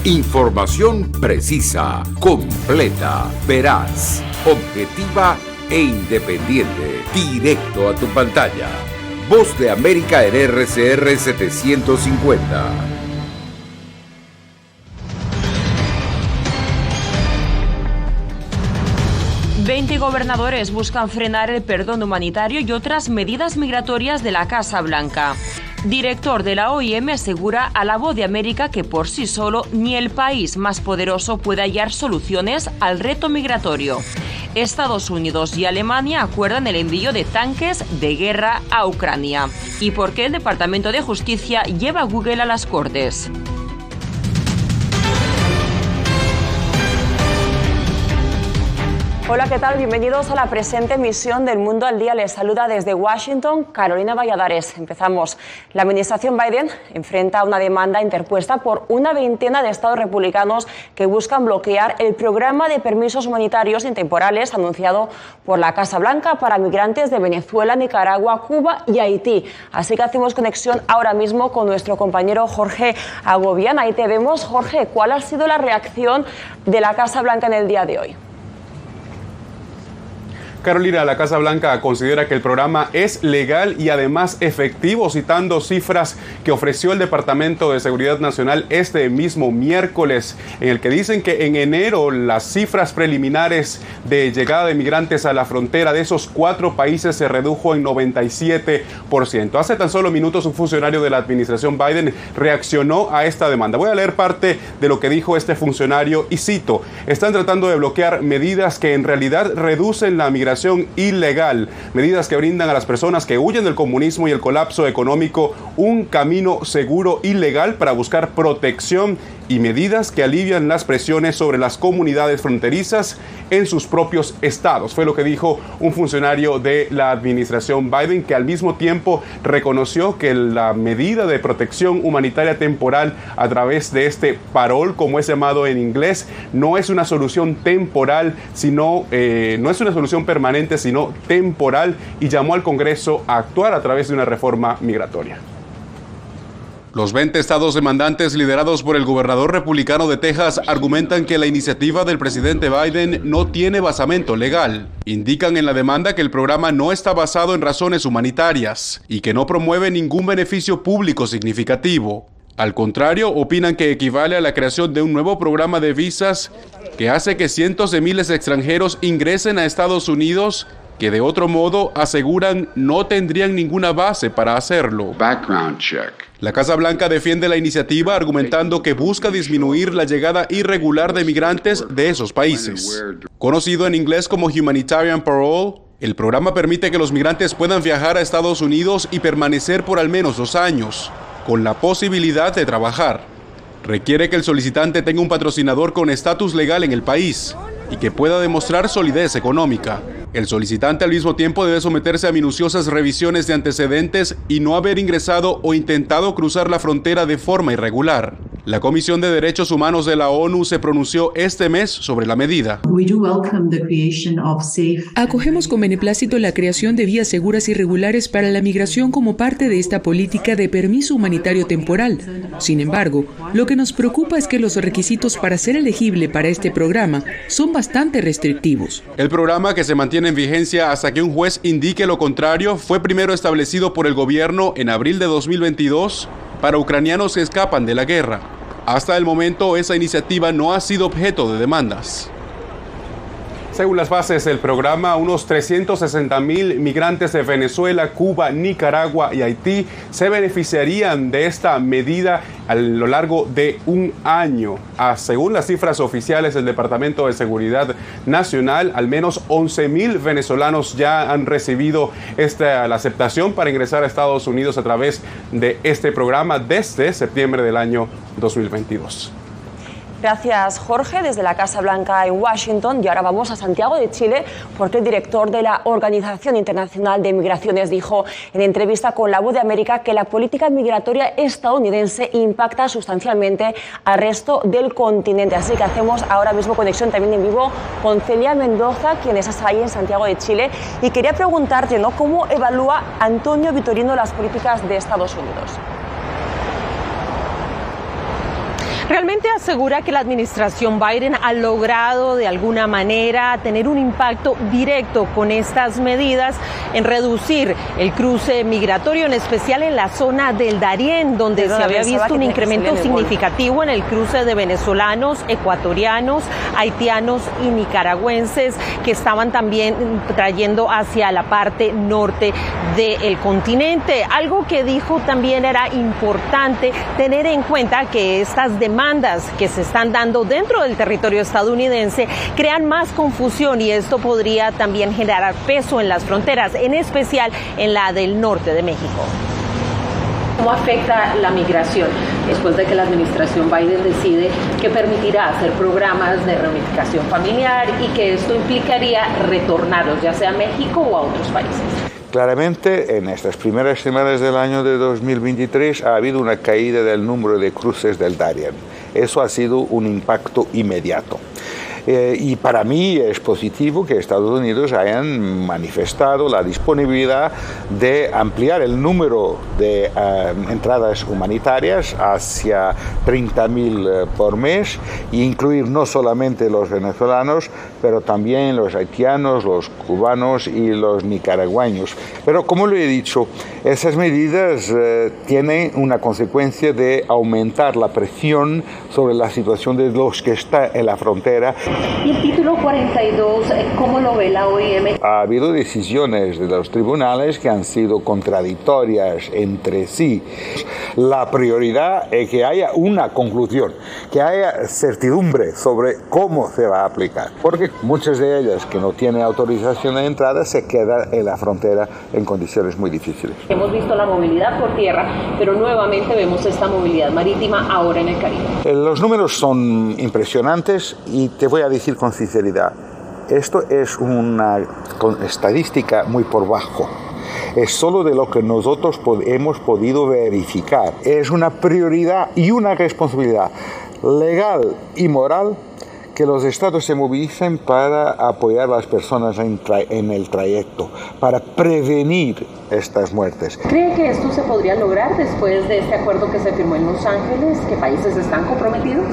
Información precisa, completa, veraz, objetiva e independiente. Directo a tu pantalla. Voz de América en RCR 750. Veinte gobernadores buscan frenar el perdón humanitario y otras medidas migratorias de la Casa Blanca. Director de la OIM asegura a La Voz de América que por sí solo ni el país más poderoso puede hallar soluciones al reto migratorio. Estados Unidos y Alemania acuerdan el envío de tanques de guerra a Ucrania. ¿Y por qué el Departamento de Justicia lleva a Google a las Cortes? Hola, ¿qué tal? Bienvenidos a la presente emisión del Mundo al Día. Les saluda desde Washington Carolina Valladares. Empezamos. La administración Biden enfrenta una demanda interpuesta por una veintena de estados republicanos que buscan bloquear el programa de permisos humanitarios intemporales anunciado por la Casa Blanca para migrantes de Venezuela, Nicaragua, Cuba y Haití. Así que hacemos conexión ahora mismo con nuestro compañero Jorge Agobián. Ahí te vemos. Jorge, ¿cuál ha sido la reacción de la Casa Blanca en el día de hoy? Carolina, la Casa Blanca considera que el programa es legal y además efectivo, citando cifras que ofreció el Departamento de Seguridad Nacional este mismo miércoles, en el que dicen que en enero las cifras preliminares de llegada de migrantes a la frontera de esos 4 países se redujo en 97%. Hace tan solo minutos un funcionario de la administración Biden reaccionó a esta demanda. Voy a leer parte de lo que dijo este funcionario y cito: están tratando de bloquear medidas que en realidad reducen la migración ilegal, medidas que brindan a las personas que huyen del comunismo y el colapso económico un camino seguro y legal para buscar protección, y medidas que alivian las presiones sobre las comunidades fronterizas en sus propios estados. Fue lo que dijo un funcionario de la administración Biden, que al mismo tiempo reconoció que la medida de protección humanitaria temporal a través de este parol, como es llamado en inglés, no es una solución temporal, sino no es una solución permanente, sino temporal, y llamó al Congreso a actuar a través de una reforma migratoria. Los 20 estados demandantes liderados por el gobernador republicano de Texas argumentan que la iniciativa del presidente Biden no tiene basamento legal. Indican en la demanda que el programa no está basado en razones humanitarias y que no promueve ningún beneficio público significativo. Al contrario, opinan que equivale a la creación de un nuevo programa de visas que hace que cientos de miles de extranjeros ingresen a Estados Unidos que de otro modo, aseguran, no tendrían ninguna base para hacerlo. Background check. La Casa Blanca defiende la iniciativa argumentando que busca disminuir la llegada irregular de migrantes de esos países. Conocido en inglés como Humanitarian Parole, el programa permite que los migrantes puedan viajar a Estados Unidos y permanecer por al menos 2 años, con la posibilidad de trabajar. Requiere que el solicitante tenga un patrocinador con estatus legal en el país y que pueda demostrar solidez económica. El solicitante al mismo tiempo debe someterse a minuciosas revisiones de antecedentes y no haber ingresado o intentado cruzar la frontera de forma irregular. La Comisión de Derechos Humanos de la ONU se pronunció este mes sobre la medida. Acogemos con beneplácito la creación de vías seguras y regulares para la migración como parte de esta política de permiso humanitario temporal. Sin embargo, lo que nos preocupa es que los requisitos para ser elegible para este programa son bastante restrictivos. El programa, que se mantiene en vigencia hasta que un juez indique lo contrario, fue primero establecido por el gobierno en abril de 2022 para ucranianos que escapan de la guerra. Hasta el momento, esa iniciativa no ha sido objeto de demandas. Según las bases del programa, unos 360,000 migrantes de Venezuela, Cuba, Nicaragua y Haití se beneficiarían de esta medida a lo largo de un año. Según las cifras oficiales del Departamento de Seguridad Nacional, al menos 11,000 venezolanos ya han recibido la aceptación para ingresar a Estados Unidos a través de este programa desde septiembre del año 2022. Gracias, Jorge, desde la Casa Blanca en Washington. Y ahora vamos a Santiago de Chile, porque el director de la Organización Internacional de Migraciones dijo en entrevista con La Voz de América que la política migratoria estadounidense impacta sustancialmente al resto del continente. Así que hacemos ahora mismo conexión también en vivo con Celia Mendoza, quien está ahí en Santiago de Chile. Y quería preguntarte, ¿no?, ¿cómo evalúa Antonio Vitorino las políticas de Estados Unidos? Realmente asegura que la administración Biden ha logrado de alguna manera tener un impacto directo con estas medidas en reducir el cruce migratorio, en especial en la zona del Darién, donde se había visto un incremento significativo en el cruce de venezolanos, ecuatorianos, haitianos y nicaragüenses que estaban también trayendo hacia la parte norte del continente. Algo que dijo también era importante tener en cuenta que estas demandas que se están dando dentro del territorio estadounidense crean más confusión y esto podría también generar peso en las fronteras, en especial en la del norte de México. ¿Cómo afecta la migración después de que la administración Biden decide que permitirá hacer programas de reunificación familiar y que esto implicaría retornarlos ya sea a México o a otros países? Claramente, en estas primeras semanas del año de 2023 ha habido una caída del número de cruces del Darién. Eso ha sido un impacto inmediato. Y para mí es positivo que Estados Unidos hayan manifestado la disponibilidad de ampliar el número de entradas humanitarias hacia 30.000 por mes e incluir no solamente los venezolanos, pero también los haitianos, los cubanos y los nicaragüeños. Pero como lo he dicho, esas medidas tienen una consecuencia de aumentar la presión sobre la situación de los que están en la frontera. ¿Y el título 42, cómo lo ve la OIM? Ha habido decisiones de los tribunales que han sido contradictorias entre sí. La prioridad es que haya una conclusión, que haya certidumbre sobre cómo se va a aplicar, porque muchas de ellas que no tienen autorización de entrada se quedan en la frontera en condiciones muy difíciles. Hemos visto la movilidad por tierra, pero nuevamente vemos esta movilidad marítima ahora en el Caribe. Los números son impresionantes y te voy a decir con sinceridad, esto es una estadística muy por bajo. Es solo de lo que nosotros hemos podido verificar. Es una prioridad y una responsabilidad legal y moral que los estados se movilicen para apoyar a las personas en el trayecto, para prevenir estas muertes. ¿Cree que esto se podría lograr después de este acuerdo que se firmó en Los Ángeles? ¿Qué países están comprometidos?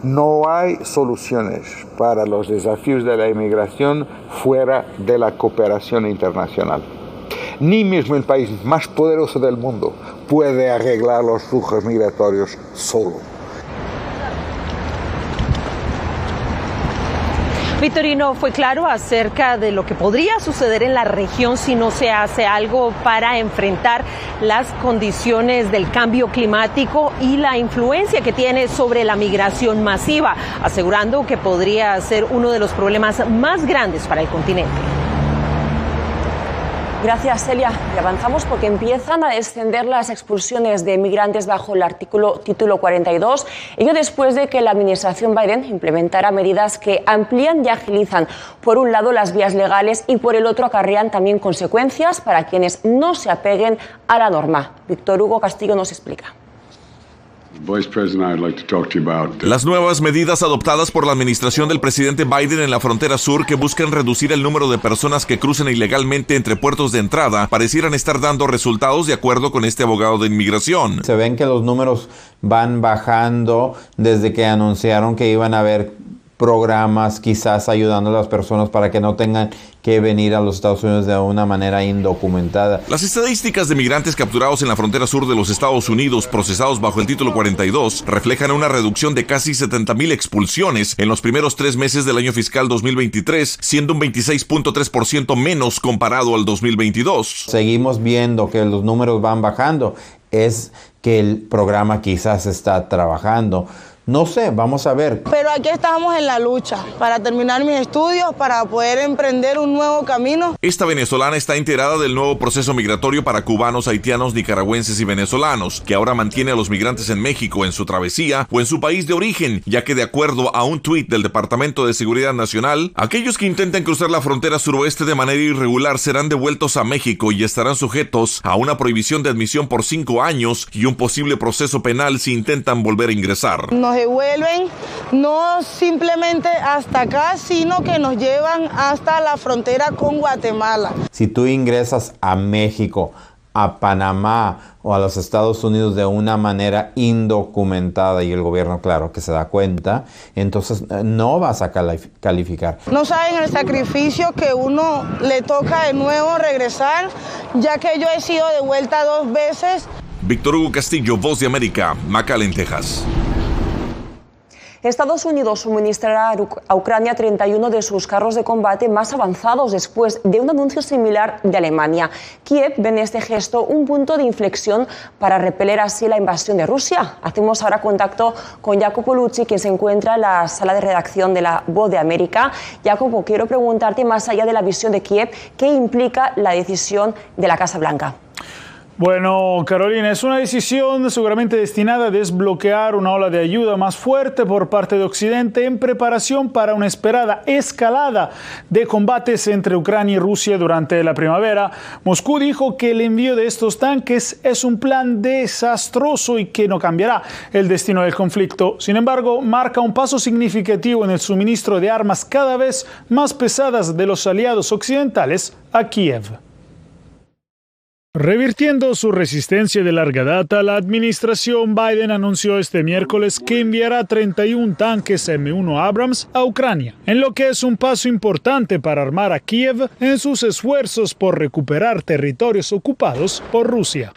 No hay soluciones para los desafíos de la inmigración fuera de la cooperación internacional. Ni mismo el país más poderoso del mundo puede arreglar los flujos migratorios solo. Vitorino fue claro acerca de lo que podría suceder en la región si no se hace algo para enfrentar las condiciones del cambio climático y la influencia que tiene sobre la migración masiva, asegurando que podría ser uno de los problemas más grandes para el continente. Gracias, Celia. Y avanzamos porque empiezan a descender las expulsiones de migrantes bajo el título 42, ello después de que la administración Biden implementara medidas que amplían y agilizan, por un lado, las vías legales y por el otro acarrean también consecuencias para quienes no se apeguen a la norma. Víctor Hugo Castillo nos explica. Las nuevas medidas adoptadas por la administración del presidente Biden en la frontera sur, que buscan reducir el número de personas que cruzan ilegalmente entre puertos de entrada, parecieran estar dando resultados, de acuerdo con este abogado de inmigración. Se ven que los números van bajando desde que anunciaron que iban a haber programas quizás ayudando a las personas para que no tengan que venir a los Estados Unidos de una manera indocumentada. Las estadísticas de migrantes capturados en la frontera sur de los Estados Unidos procesados bajo el título 42 reflejan una reducción de casi 70,000 expulsiones en los primeros 3 meses del año fiscal 2023, siendo un 26.3% menos comparado al 2022. Seguimos viendo que los números van bajando, es que el programa quizás está trabajando. No sé, vamos a ver. Pero aquí estamos en la lucha para terminar mis estudios, para poder emprender un nuevo camino. Esta venezolana está enterada del nuevo proceso migratorio para cubanos, haitianos, nicaragüenses y venezolanos, que ahora mantiene a los migrantes en México en su travesía o en su país de origen, ya que de acuerdo a un tuit del Departamento de Seguridad Nacional, aquellos que intenten cruzar la frontera suroeste de manera irregular serán devueltos a México y estarán sujetos a una prohibición de admisión por 5 años y un posible proceso penal si intentan volver a ingresar. Nos devuelven no simplemente hasta acá, sino que nos llevan hasta la frontera con Guatemala. Si tú ingresas a México a Panamá o a los Estados Unidos de una manera indocumentada y el gobierno, claro, que se da cuenta, entonces no vas a calificar. No saben el sacrificio que uno le toca de nuevo regresar, ya que yo he sido devuelta 2 veces. Víctor Hugo Castillo, Voz de América, McAllen, Texas. Estados Unidos suministrará a Ucrania 31 de sus carros de combate más avanzados después de un anuncio similar de Alemania. Kiev ve en este gesto un punto de inflexión para repeler así la invasión de Rusia. Hacemos ahora contacto con Jacopo Lucci, que se encuentra en la sala de redacción de la Voz de América. Jacopo, quiero preguntarte, más allá de la visión de Kiev, ¿qué implica la decisión de la Casa Blanca? Bueno, Carolina, es una decisión seguramente destinada a desbloquear una ola de ayuda más fuerte por parte de Occidente en preparación para una esperada escalada de combates entre Ucrania y Rusia durante la primavera. Moscú dijo que el envío de estos tanques es un plan desastroso y que no cambiará el destino del conflicto. Sin embargo, marca un paso significativo en el suministro de armas cada vez más pesadas de los aliados occidentales a Kiev. Revirtiendo su resistencia de larga data, la administración Biden anunció este miércoles que enviará 31 tanques M1 Abrams a Ucrania, en lo que es un paso importante para armar a Kiev en sus esfuerzos por recuperar territorios ocupados por Rusia.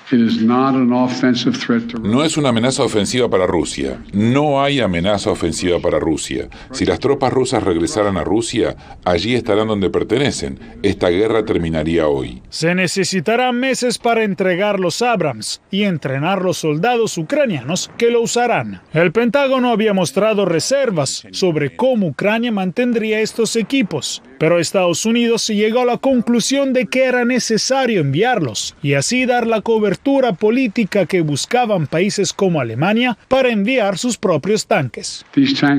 No es una amenaza ofensiva para Rusia. No hay amenaza ofensiva para Rusia. Si las tropas rusas regresaran a Rusia, allí estarán donde pertenecen. Esta guerra terminaría hoy. Se necesitarán meses para entregar los Abrams y entrenar los soldados ucranianos que lo usarán. El Pentágono había mostrado reservas sobre cómo Ucrania mantendría estos equipos, pero Estados Unidos llegó a la conclusión de que era necesario enviarlos y así dar la cobertura política que buscaban países como Alemania para enviar sus propios tanques.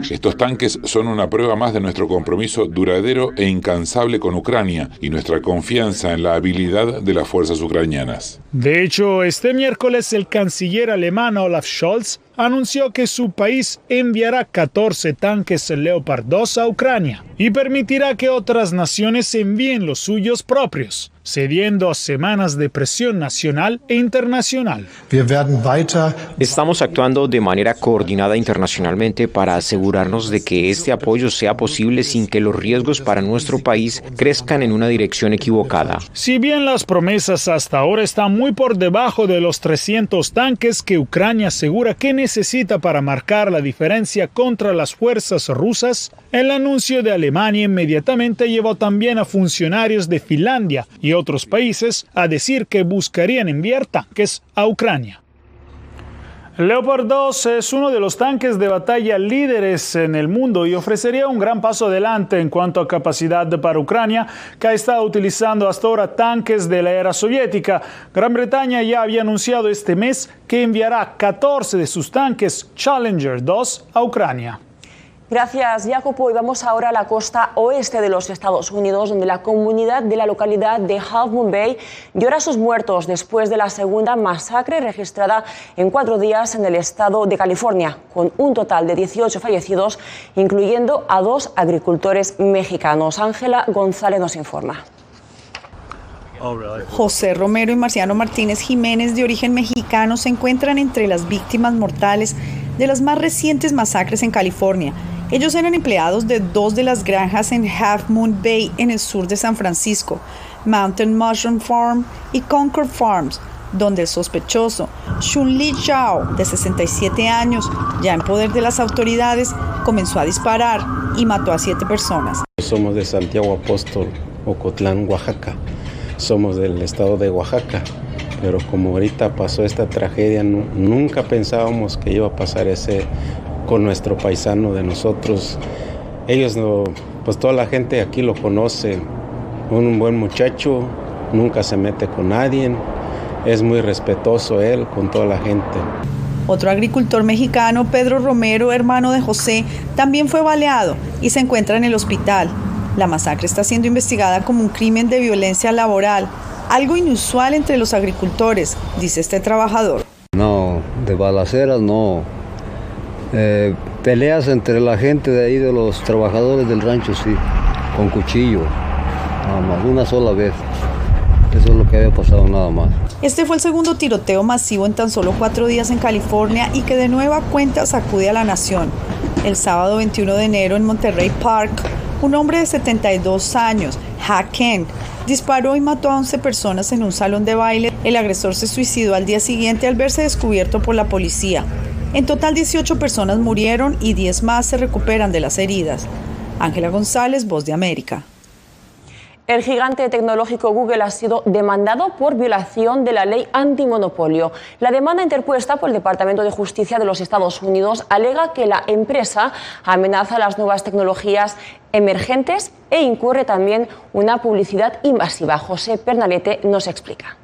Estos tanques son una prueba más de nuestro compromiso duradero e incansable con Ucrania y nuestra confianza en la habilidad de las fuerzas ucranianas. De hecho, este miércoles el canciller alemán Olaf Scholz anunció que su país enviará 14 tanques Leopard 2 a Ucrania y permitirá que otras naciones envíen los suyos propios, cediendo a semanas de presión nacional e internacional. Estamos actuando de manera coordinada internacionalmente para asegurarnos de que este apoyo sea posible sin que los riesgos para nuestro país crezcan en una dirección equivocada. Si bien las promesas hasta ahora están muy por debajo de los 300 tanques que Ucrania asegura que necesita para marcar la diferencia contra las fuerzas rusas, el anuncio de Alemania inmediatamente llevó también a funcionarios de Finlandia y otros países a decir que buscarían enviar tanques a Ucrania. El Leopard 2 es uno de los tanques de batalla líderes en el mundo y ofrecería un gran paso adelante en cuanto a capacidad para Ucrania, que ha estado utilizando hasta ahora tanques de la era soviética. Gran Bretaña ya había anunciado este mes que enviará 14 de sus tanques Challenger 2 a Ucrania. Gracias, Jacopo. Y vamos ahora a la costa oeste de los Estados Unidos, donde la comunidad de la localidad de Half Moon Bay llora a sus muertos después de la segunda masacre registrada en 4 días en el estado de California, con un total de 18 fallecidos, incluyendo a 2 agricultores mexicanos. Ángela González nos informa. José Romero y Marciano Martínez Jiménez, de origen mexicano, se encuentran entre las víctimas mortales de las más recientes masacres en California. Ellos eran empleados de 2 de las granjas en Half Moon Bay, en el sur de San Francisco, Mountain Mushroom Farm y Concord Farms, donde el sospechoso, Shun-Li Zhao, de 67 años, ya en poder de las autoridades, comenzó a disparar y mató a 7 personas. Somos de Santiago Apóstol, Ocotlán, Oaxaca. Somos del estado de Oaxaca, pero como ahorita pasó esta tragedia, nunca pensábamos que iba a pasar ese con nuestro paisano de nosotros. Ellos, pues toda la gente aquí lo conoce, un buen muchacho, nunca se mete con nadie, es muy respetuoso él con toda la gente. Otro agricultor mexicano, Pedro Romero, hermano de José, también fue baleado y se encuentra en el hospital. La masacre está siendo investigada como un crimen de violencia laboral, algo inusual entre los agricultores, dice este trabajador. No, de balaceras no. Peleas entre la gente de ahí, de los trabajadores del rancho, sí, con cuchillo, nada más, una sola vez. Eso es lo que había pasado, nada más. Este fue el segundo tiroteo masivo en tan solo 4 días en California y que de nueva cuenta sacude a la nación. El sábado 21 de enero en Monterey Park, un hombre de 72 años, Ha Kent, disparó y mató a 11 personas en un salón de baile. El agresor se suicidó al día siguiente al verse descubierto por la policía. En total 18 personas murieron y 10 más se recuperan de las heridas. Ángela González, Voz de América. El gigante tecnológico Google ha sido demandado por violación de la ley antimonopolio. La demanda interpuesta por el Departamento de Justicia de los Estados Unidos alega que la empresa amenaza las nuevas tecnologías emergentes e incurre también una publicidad invasiva. José Pernalete nos explica.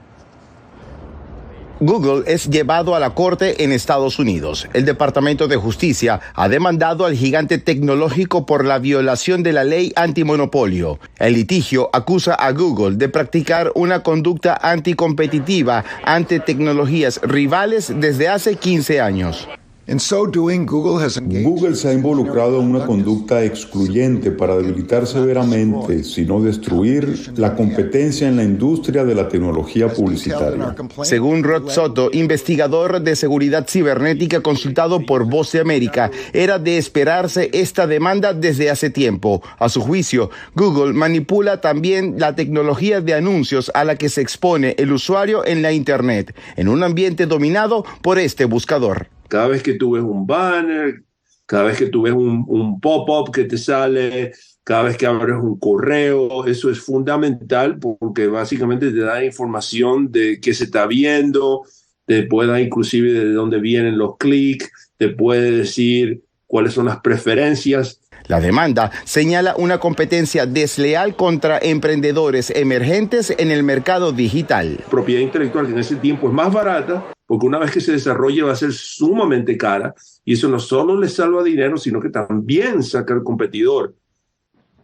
Google es llevado a la corte en Estados Unidos. El Departamento de Justicia ha demandado al gigante tecnológico por la violación de la ley antimonopolio. El litigio acusa a Google de practicar una conducta anticompetitiva ante tecnologías rivales desde hace 15 años. Google se ha involucrado en una conducta excluyente para debilitar severamente, si no destruir, la competencia en la industria de la tecnología publicitaria. Según Rod Soto, investigador de seguridad cibernética consultado por Voz de América, era de esperarse esta demanda desde hace tiempo. A su juicio, Google manipula también la tecnología de anuncios a la que se expone el usuario en la Internet, en un ambiente dominado por este buscador. Cada vez que tú ves un banner, cada vez que tú ves un pop-up que te sale, cada vez que abres un correo, eso es fundamental porque básicamente te da información de qué se está viendo, te puede dar inclusive de dónde vienen los clics, te puede decir cuáles son las preferencias. La demanda señala una competencia desleal contra emprendedores emergentes en el mercado digital. Propiedad intelectual que en ese tiempo es más barata, porque una vez que se desarrolle va a ser sumamente cara, y eso no solo le salva dinero, sino que también saca al competidor.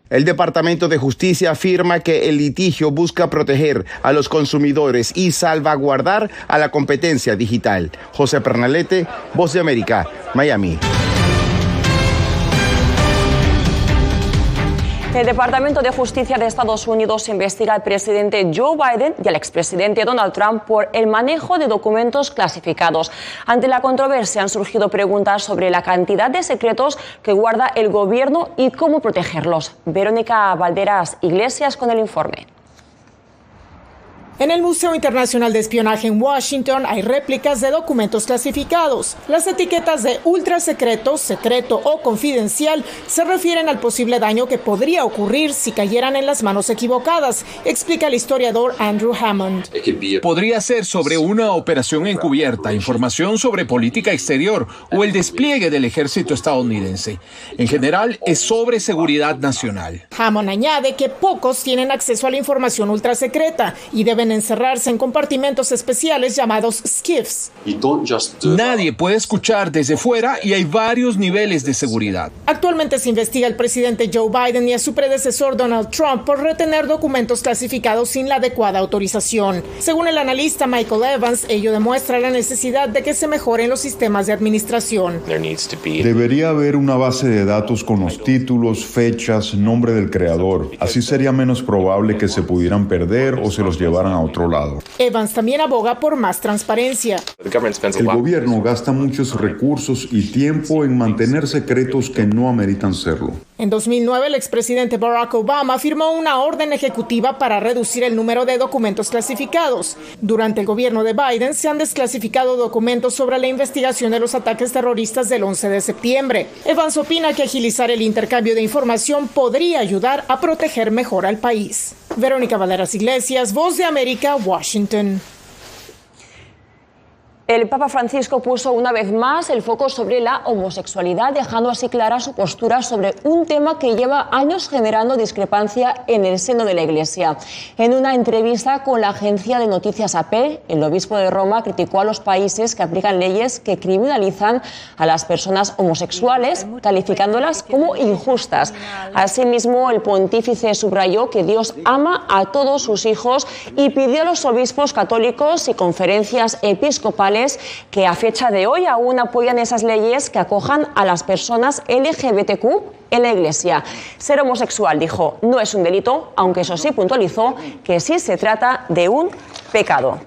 El Departamento de Justicia afirma que el litigio busca proteger a los consumidores y salvaguardar a la competencia digital. José Pernalete, Voz de América, Miami. El Departamento de Justicia de Estados Unidos investiga al presidente Joe Biden y al expresidente Donald Trump por el manejo de documentos clasificados. Ante la controversia han surgido preguntas sobre la cantidad de secretos que guarda el gobierno y cómo protegerlos. Verónica Valderas Iglesias con el informe. En el Museo Internacional de Espionaje en Washington hay réplicas de documentos clasificados. Las etiquetas de ultra secreto, secreto o confidencial se refieren al posible daño que podría ocurrir si cayeran en las manos equivocadas, explica el historiador Andrew Hammond. Podría ser sobre una operación encubierta, información sobre política exterior o el despliegue del ejército estadounidense. En general, es sobre seguridad nacional. Hammond añade que pocos tienen acceso a la información ultra secreta y deben encerrarse en compartimentos especiales llamados SCIFs. Nadie puede escuchar desde fuera y hay varios niveles de seguridad. Actualmente se investiga al presidente Joe Biden y a su predecesor Donald Trump por retener documentos clasificados sin la adecuada autorización. Según el analista Michael Evans, ello demuestra la necesidad de que se mejoren los sistemas de administración. Debería haber una base de datos con los títulos, fechas, nombre del creador. Así sería menos probable que se pudieran perder o se los llevaran a otro lado. Evans también aboga por más transparencia. El gobierno gasta muchos recursos y tiempo en mantener secretos que no ameritan serlo. En 2009, el expresidente Barack Obama firmó una orden ejecutiva para reducir el número de documentos clasificados. Durante el gobierno de Biden se han desclasificado documentos sobre la investigación de los ataques terroristas del 11 de septiembre. Evans opina que agilizar el intercambio de información podría ayudar a proteger mejor al país. Verónica Valderas Iglesias, Voz de América, Washington. El Papa Francisco puso una vez más el foco sobre la homosexualidad, dejando así clara su postura sobre un tema que lleva años generando discrepancia en el seno de la Iglesia. En una entrevista con la agencia de noticias AP, el obispo de Roma criticó a los países que aplican leyes que criminalizan a las personas homosexuales, calificándolas como injustas. Asimismo, el pontífice subrayó que Dios ama a todos sus hijos y pidió a los obispos católicos y conferencias episcopales que a fecha de hoy aún apoyan esas leyes que acojan a las personas LGBTQ en la Iglesia. Ser homosexual, dijo, no es un delito, aunque eso sí puntualizó que sí se trata de un pecado.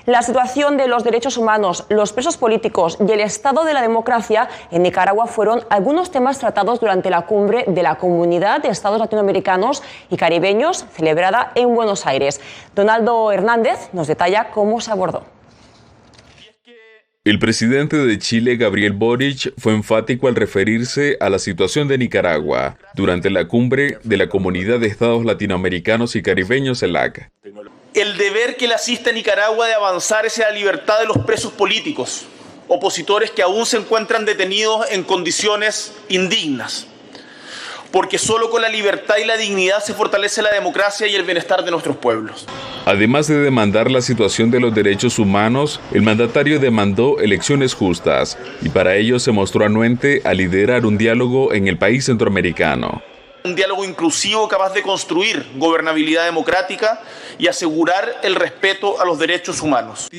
La situación de los derechos humanos, los presos políticos y el estado de la democracia en Nicaragua fueron algunos temas tratados durante la cumbre de la Comunidad de Estados Latinoamericanos y Caribeños celebrada en Buenos Aires. Donaldo Hernández nos detalla cómo se abordó. El presidente de Chile, Gabriel Boric, fue enfático al referirse a la situación de Nicaragua durante la cumbre de la Comunidad de Estados Latinoamericanos y Caribeños, CELAC. El deber que le asiste a Nicaragua de avanzar hacia la libertad de los presos políticos, opositores que aún se encuentran detenidos en condiciones indignas. Porque solo con la libertad y la dignidad se fortalece la democracia y el bienestar de nuestros pueblos. Además de demandar la situación de los derechos humanos, el mandatario demandó elecciones justas y para ello se mostró anuente a liderar un diálogo en el país centroamericano. Un diálogo inclusivo capaz de construir gobernabilidad democrática y asegurar el respeto a los derechos humanos.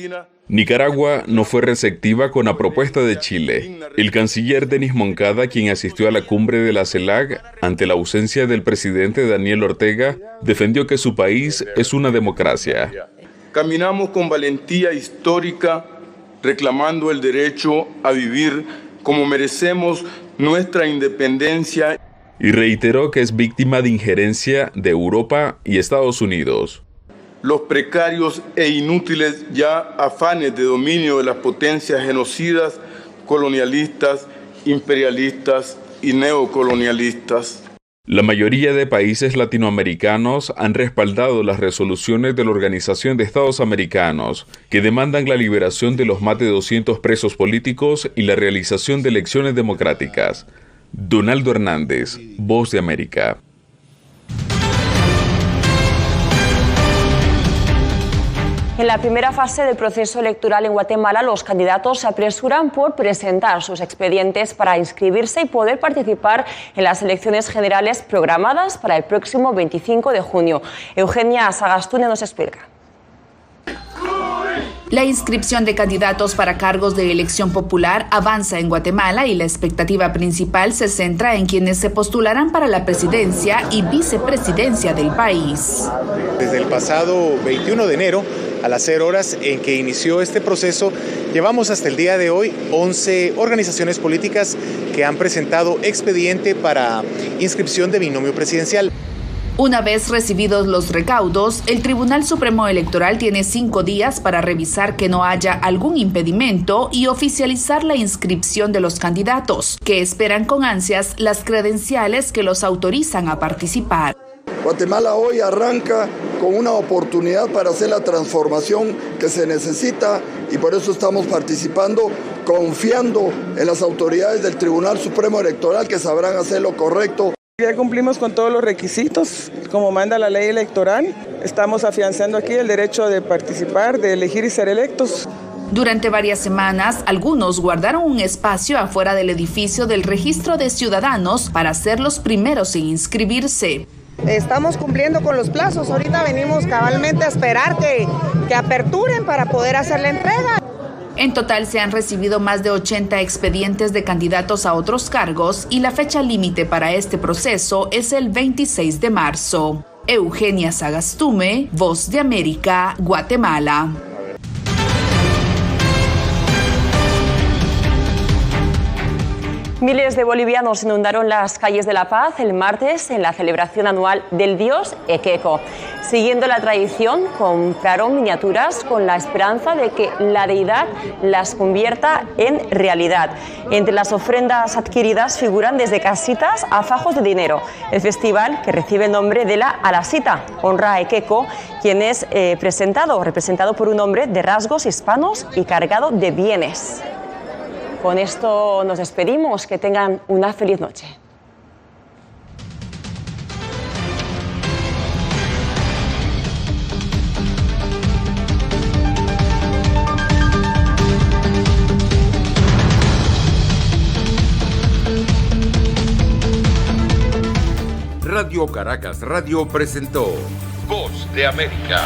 Nicaragua no fue receptiva con la propuesta de Chile. El canciller Denis Moncada, quien asistió a la cumbre de la CELAC ante la ausencia del presidente Daniel Ortega, defendió que su país es una democracia. Caminamos con valentía histórica, reclamando el derecho a vivir como merecemos nuestra independencia. Y reiteró que es víctima de injerencia de Europa y Estados Unidos. Los precarios e inútiles ya afanes de dominio de las potencias genocidas, colonialistas, imperialistas y neocolonialistas. La mayoría de países latinoamericanos han respaldado las resoluciones de la Organización de Estados Americanos que demandan la liberación de los más de 200 presos políticos y la realización de elecciones democráticas. Donaldo Hernández, Voz de América. En la primera fase del proceso electoral en Guatemala, los candidatos se apresuran por presentar sus expedientes para inscribirse y poder participar en las elecciones generales programadas para el próximo 25 de junio. Eugenia Sagastune nos explica. La inscripción de candidatos para cargos de elección popular avanza en Guatemala y la expectativa principal se centra en quienes se postularán para la presidencia y vicepresidencia del país. Desde el pasado 21 de enero, a las 0 horas en que inició este proceso, llevamos hasta el día de hoy 11 organizaciones políticas que han presentado expediente para inscripción de binomio presidencial. Una vez recibidos los recaudos, el Tribunal Supremo Electoral tiene 5 días para revisar que no haya algún impedimento y oficializar la inscripción de los candidatos, que esperan con ansias las credenciales que los autorizan a participar. Guatemala hoy arranca con una oportunidad para hacer la transformación que se necesita y por eso estamos participando, confiando en las autoridades del Tribunal Supremo Electoral que sabrán hacer lo correcto. Ya cumplimos con todos los requisitos, como manda la ley electoral. Estamos afianzando aquí el derecho de participar, de elegir y ser electos. Durante varias semanas, algunos guardaron un espacio afuera del edificio del Registro de Ciudadanos para ser los primeros en inscribirse. Estamos cumpliendo con los plazos. Ahorita venimos cabalmente a esperar que aperturen para poder hacer la entrega. En total se han recibido más de 80 expedientes de candidatos a otros cargos y la fecha límite para este proceso es el 26 de marzo. Eugenia Sagastume, Voz de América, Guatemala. Miles de bolivianos inundaron las calles de La Paz el martes en la celebración anual del dios Equeco. Siguiendo la tradición, compraron miniaturas con la esperanza de que la deidad las convierta en realidad. Entre las ofrendas adquiridas figuran desde casitas a fajos de dinero. El festival, que recibe el nombre de la Alasita, honra a Equeco, quien es representado por un hombre de rasgos hispanos y cargado de bienes. Con esto nos despedimos. Que tengan una feliz noche. Radio Caracas Radio presentó Voz de América.